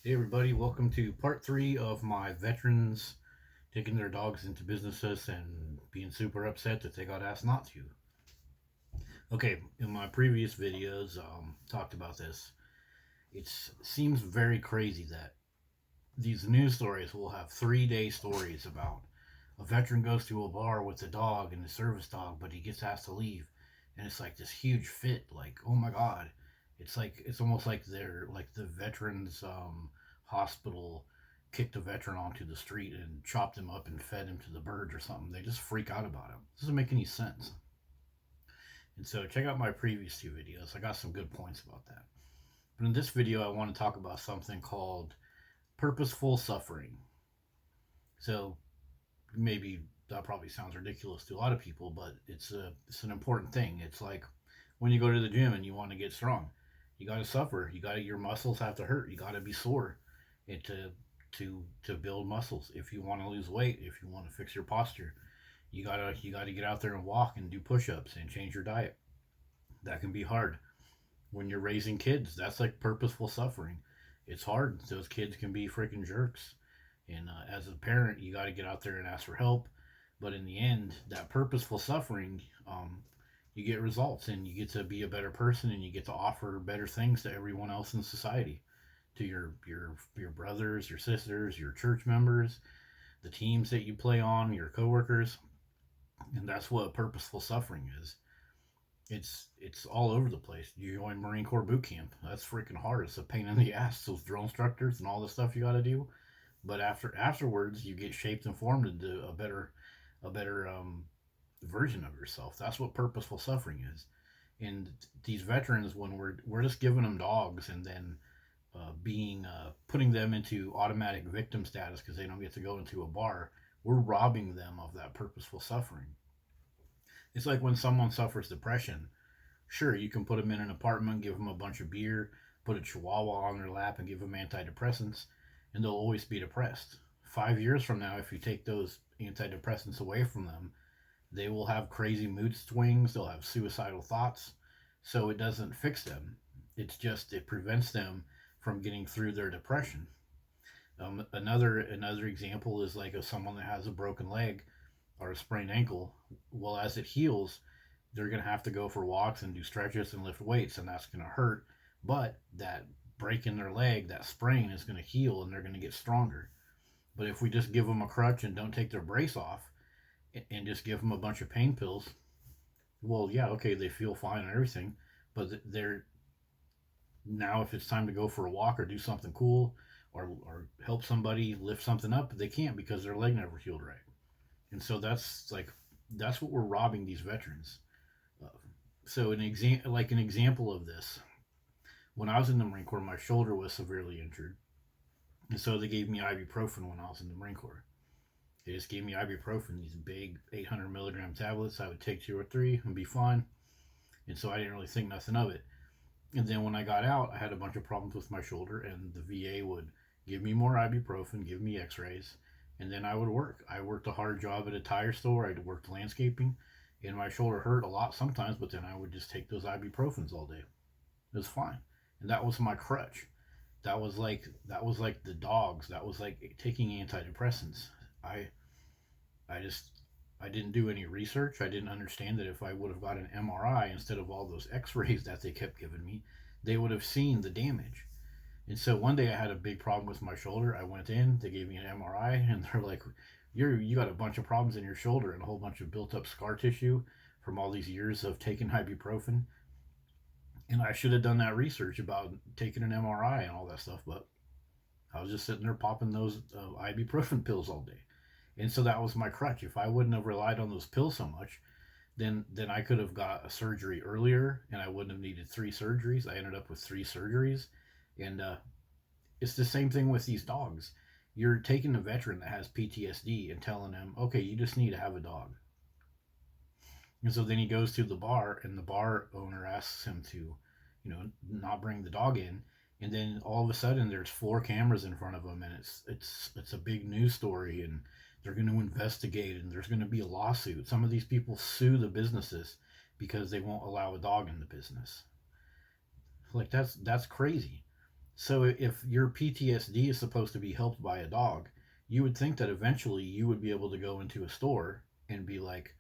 Hey everybody, welcome to part three of my veterans taking their dogs into businesses and being super upset that they got asked not to. Okay, in my previous videos, talked about this. It seems very crazy that these news stories will have 3 day stories about a veteran goes to a bar with a dog and a service dog, but he gets asked to leave, and it's like this huge fit. Like, oh my god, it's almost like they're like the veterans hospital kicked a veteran onto the street and chopped him up and fed him to the birds or something. They just freak out about him. It doesn't make any sense. And so check out my previous two videos. I got some good points about that. But in this video, I want to talk about something called purposeful suffering. So maybe that probably sounds ridiculous to a lot of people, but it's an important thing. It's like when you go to the gym and you want to get strong, you got to suffer. Your muscles have to hurt. You got to be sore, and to build muscles. If you want to lose weight, if you want to fix your posture, you gotta get out there and walk and do push-ups and change your diet. That can be hard. When you're raising kids, that's like purposeful suffering. It's hard. Those kids can be freaking jerks. And as a parent, you got to get out there and ask for help. But in the end, that purposeful suffering, you get results and you get to be a better person and you get to offer better things to everyone else in society, to your brothers, your sisters, your church members, the teams that you play on, your coworkers. And that's what purposeful suffering is. It's all over the place. You join Marine Corps boot camp. That's freaking hard. It's a pain in the ass. Those drill instructors and all the stuff you got to do. But afterwards, you get shaped and formed into a better version of yourself. That's what purposeful suffering is. And these veterans, when we're just giving them dogs and then being putting them into automatic victim status because they don't get to go into a bar, we're robbing them of that purposeful suffering. It's like when someone suffers depression. Sure, you can put them in an apartment, give them a bunch of beer, put a chihuahua on their lap, and give them antidepressants, and they'll always be depressed. 5 years from now, if you take those antidepressants away from them, they will have crazy mood swings, they'll have suicidal thoughts. So it doesn't fix them. It prevents them from getting through their depression. Another example is like of someone that has a broken leg or a sprained ankle. Well, as it heals, they're going to have to go for walks and do stretches and lift weights, and that's going to hurt. But that break in their leg, that sprain, is going to heal and they're going to get stronger. But if we just give them a crutch and don't take their brace off and just give them a bunch of pain pills, well, yeah, okay, they feel fine and everything. But they're now, if it's time to go for a walk or do something cool or help somebody lift something up, they can't because their leg never healed right. And so that's what we're robbing these veterans. Uh, so an example of this, when I was in the Marine Corps, my shoulder was severely injured, and so they gave me ibuprofen when I was in the Marine Corps. They just gave me ibuprofen, these big 800 milligram tablets. I would take two or three and be fine, and so I didn't really think nothing of it. And then when I got out, I had a bunch of problems with my shoulder, and the VA would give me more ibuprofen, give me X-rays, and then I would work. I worked a hard job at a tire store. I worked landscaping, and my shoulder hurt a lot sometimes. But then I would just take those ibuprofens all day. It was fine, and that was my crutch. That was like the dogs. That was like taking antidepressants. I I just I didn't do any research. I didn't understand that if I would have got an MRI instead of all those X-rays that they kept giving me, they would have seen the damage. And so one day I had a big problem with my shoulder. I went in, they gave me an MRI, and they're like, you got a bunch of problems in your shoulder and a whole bunch of built up scar tissue from all these years of taking ibuprofen. And I should have done that research about taking an MRI and all that stuff, but I was just sitting there popping those ibuprofen pills all day. And so that was my crutch. If I wouldn't have relied on those pills so much, then I could have got a surgery earlier, and I wouldn't have needed three surgeries. I ended up with three surgeries, and it's the same thing with these dogs. You're taking a veteran that has PTSD and telling him, okay, you just need to have a dog. And so then he goes to the bar, and the bar owner asks him to, not bring the dog in. And then all of a sudden, there's four cameras in front of him, and it's a big news story, and they're going to investigate, and there's going to be a lawsuit. Some of these people sue the businesses because they won't allow a dog in the business. Like that's crazy. So if your PTSD is supposed to be helped by a dog, you would think that eventually you would be able to go into a store and be like,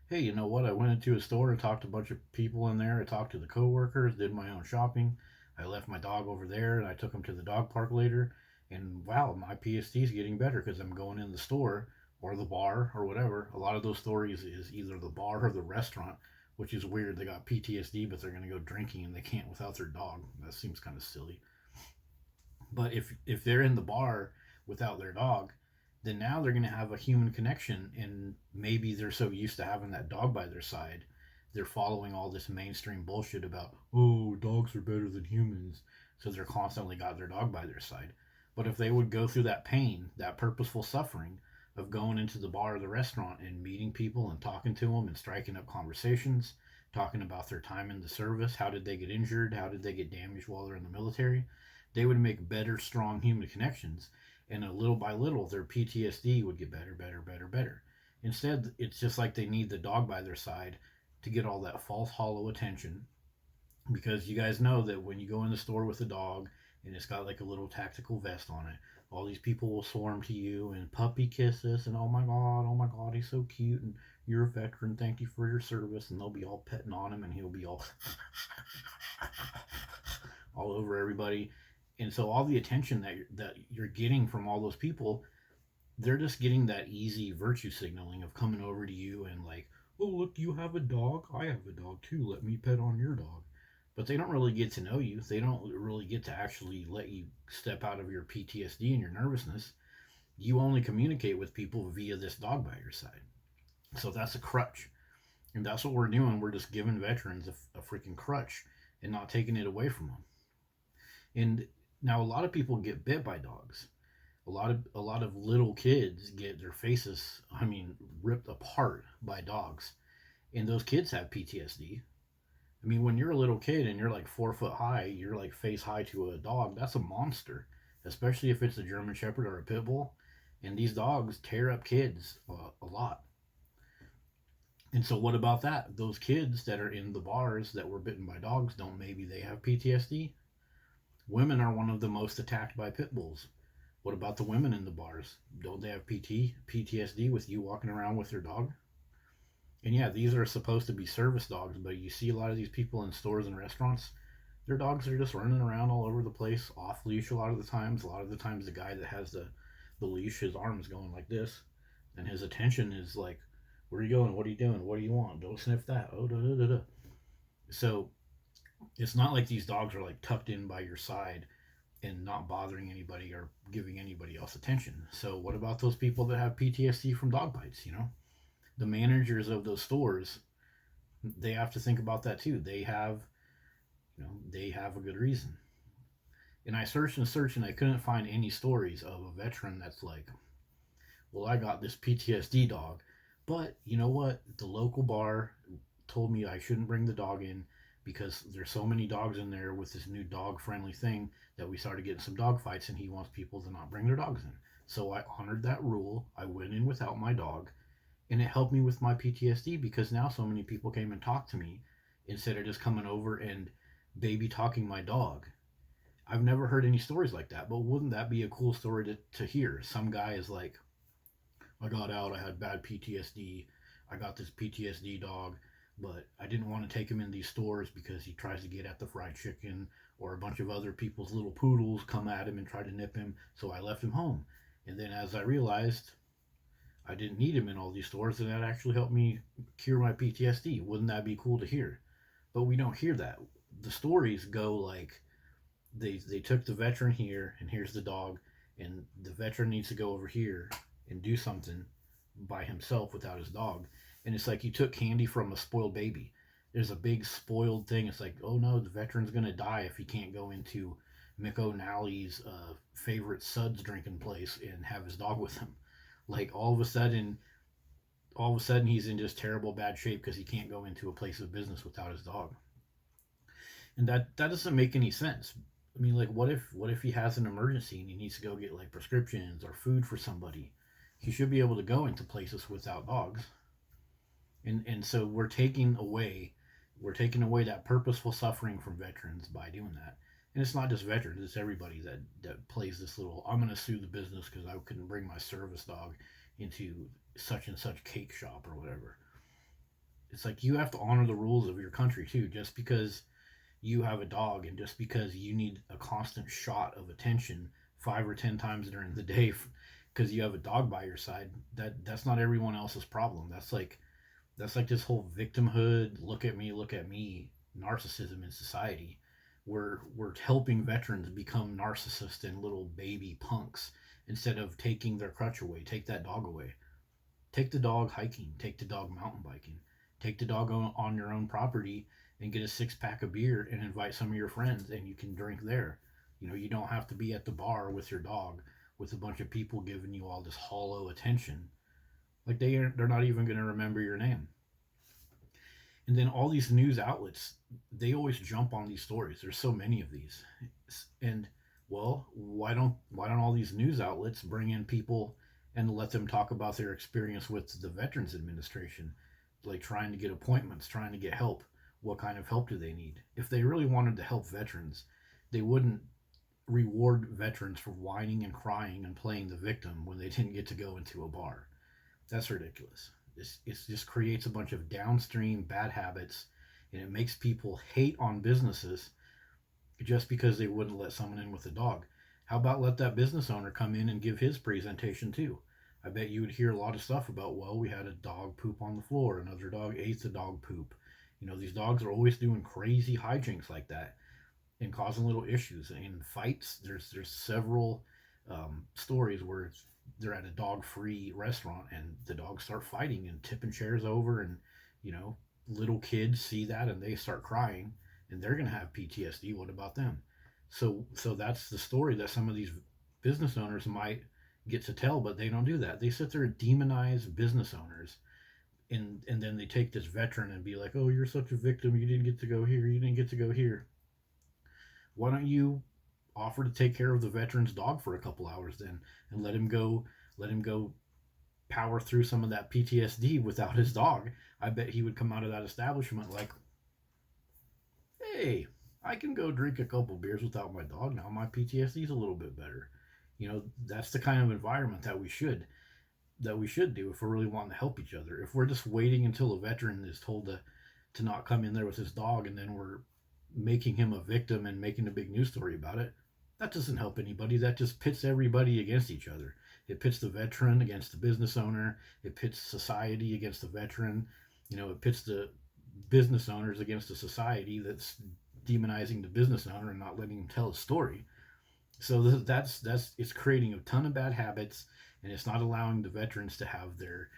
hey, you know what? I went into a store and talked to a bunch of people in there. I talked to the coworkers, did my own shopping. I left my dog over there and I took him to the dog park later. And wow, my PTSD is getting better because I'm going in the store or the bar or whatever. A lot of those stories is either the bar or the restaurant, which is weird. They got PTSD, but they're going to go drinking and they can't without their dog. That seems kind of silly. But if they're in the bar without their dog, then now they're going to have a human connection, and maybe they're so used to having that dog by their side, they're following all this mainstream bullshit about dogs are better than humans, so they're constantly got their dog by their side. But if they would go through that pain, that purposeful suffering of going into the bar or the restaurant and meeting people and talking to them and striking up conversations, talking about their time in the service, how did they get injured, how did they get damaged while they're in the military, they would make better, strong human connections. And little by little, their PTSD would get better, better, better, better. Instead, it's just like they need the dog by their side to get all that false, hollow attention. Because you guys know that when you go in the store with a dog and it's got like a little tactical vest on it, all these people will swarm to you and puppy kisses and oh my god, he's so cute and you're a veteran, thank you for your service, and they'll be all petting on him and he'll be all all over everybody. And so all the attention that you're getting from all those people, they're just getting that easy virtue signaling of coming over to you and like, oh look, you have a dog, I have a dog too, let me pet on your dog. But they don't really get to know you. They don't really get to actually let you step out of your PTSD and your nervousness. You only communicate with people via this dog by your side. So that's a crutch. And that's what we're doing. We're just giving veterans a freaking crutch and not taking it away from them. And now a lot of people get bit by dogs. A lot of little kids get their faces, I mean, ripped apart by dogs. And those kids have PTSD. I mean, when you're a little kid and you're like 4 foot high, you're like face high to a dog, that's a monster. Especially if it's a German Shepherd or a Pit Bull. And these dogs tear up kids a lot. And so, what about that? Those kids that are in the bars that were bitten by dogs, don't maybe they have PTSD? Women are one of the most attacked by pit bulls. What about the women in the bars? Don't they have PTSD with you walking around with your dog? And yeah, these are supposed to be service dogs, but you see a lot of these people in stores and restaurants, their dogs are just running around all over the place, off leash a lot of the times. A lot of the times, the guy that has the leash, his arm is going like this, and his attention is like, where are you going? What are you doing? What do you want? Don't sniff that. Oh, da da da da. So it's not like these dogs are like tucked in by your side and not bothering anybody or giving anybody else attention. So what about those people that have PTSD from dog bites? The managers of those stores, they have to think about that too. They have a good reason. And I searched and searched and I couldn't find any stories of a veteran that's like, well, I got this PTSD dog, but you know what? The local bar told me I shouldn't bring the dog in because there's so many dogs in there with this new dog friendly thing that we started getting some dog fights and he wants people to not bring their dogs in. So I honored that rule. I went in without my dog and it helped me with my PTSD because now so many people came and talked to me instead of just coming over and baby talking my dog. I've never heard any stories like that, but wouldn't that be a cool story to hear? Some guy is like, I got out, I had bad PTSD, I got this PTSD dog, but I didn't want to take him in these stores because he tries to get at the fried chicken or a bunch of other people's little poodles come at him and try to nip him, so I left him home. And then as I realized I didn't need him in all these stores, and that actually helped me cure my PTSD. Wouldn't that be cool to hear? But we don't hear that. The stories go like they took the veteran here, and here's the dog, and the veteran needs to go over here and do something by himself without his dog. And it's like you took candy from a spoiled baby. There's a big spoiled thing. It's like, oh no, the veteran's gonna die if he can't go into Mick O'Nally's favorite suds drinking place and have his dog with him. Like all of a sudden he's in just terrible bad shape because he can't go into a place of business without his dog. And that doesn't make any sense. I mean, like, what if he has an emergency and he needs to go get like prescriptions or food for somebody? He should be able to go into places without dogs. And so we're taking away that purposeful suffering from veterans by doing that. And it's not just veterans; it's everybody that plays this little. I'm going to sue the business because I couldn't bring my service dog into such and such cake shop or whatever. It's like you have to honor the rules of your country too. Just because you have a dog and just because you need a constant shot of attention 5 or 10 times during the day because you have a dog by your side, that's not everyone else's problem. That's like this whole victimhood, look at me narcissism in society. We're helping veterans become narcissists and little baby punks instead of taking their crutch away. Take that dog away. Take the dog hiking. Take the dog mountain biking. Take the dog on your own property and get a 6 pack of beer and invite some of your friends and you can drink there. You don't have to be at the bar with your dog with a bunch of people giving you all this hollow attention. Like they're not even going to remember your name. And then all these news outlets, they always jump on these stories. There's so many of these. And well, why don't all these news outlets bring in people and let them talk about their experience with the Veterans Administration, like trying to get appointments, trying to get help? What kind of help do they need? If they really wanted to help veterans, they wouldn't reward veterans for whining and crying and playing the victim when they didn't get to go into a bar. That's ridiculous. It just creates a bunch of downstream bad habits, and it makes people hate on businesses just because they wouldn't let someone in with a dog. How about let that business owner come in and give his presentation too? I bet you would hear a lot of stuff about, well, we had a dog poop on the floor, another dog ate the dog poop. These dogs are always doing crazy hijinks like that and causing little issues and fights. There's several stories where they're at a dog-free restaurant and the dogs start fighting and tipping chairs over, and you know little kids see that and they start crying and they're gonna have PTSD. What about them? So that's the story that some of these business owners might get to tell, but they don't do that. They sit there and demonize business owners, and then they take this veteran and be like, oh, you're such a victim, you didn't get to go here, you didn't get to go here. Why don't you offer to take care of the veteran's dog for a couple hours then, and let him go power through some of that PTSD without his dog? I bet he would come out of that establishment like, hey, I can go drink a couple beers without my dog now. My PTSD is a little bit better. That's the kind of environment that we should do if we're really wanting to help each other. If we're just waiting until a veteran is told to not come in there with his dog, and then we're making him a victim and making a big news story about it, that doesn't help anybody. That just pits everybody against each other. It pits the veteran against the business owner. It pits society against the veteran. It pits the business owners against a society that's demonizing the business owner and not letting him tell his story. So that's it's creating a ton of bad habits, and it's not allowing the veterans to have their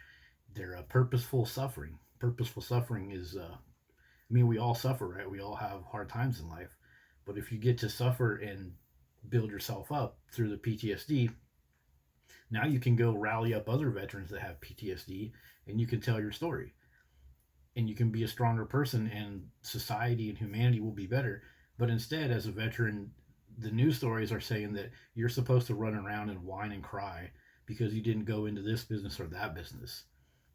purposeful suffering. Purposeful suffering is, we all suffer, right? We all have hard times in life, but if you get to suffer and build yourself up through the PTSD, now you can go rally up other veterans that have PTSD, and you can tell your story, and you can be a stronger person, and society and humanity will be better. But instead, as a veteran, the news stories are saying that you're supposed to run around and whine and cry because you didn't go into this business or that business.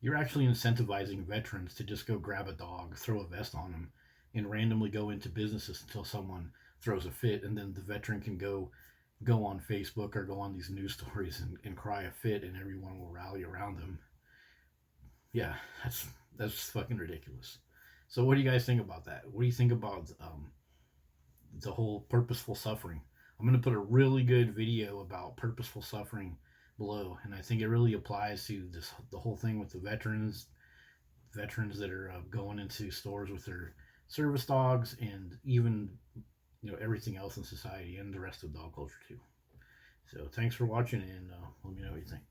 You're actually incentivizing veterans to just go grab a dog, throw a vest on them, and randomly go into businesses until someone throws a fit, and then the veteran can go on Facebook or go on these news stories and cry a fit, and everyone will rally around them. Yeah, that's fucking ridiculous. So, what do you guys think about that? What do you think about the whole purposeful suffering? I'm going to put a really good video about purposeful suffering below, and I think it really applies to the whole thing with the veterans that are going into stores with their service dogs, and even everything else in society and the rest of dog culture too. So thanks for watching, and let me know what you think.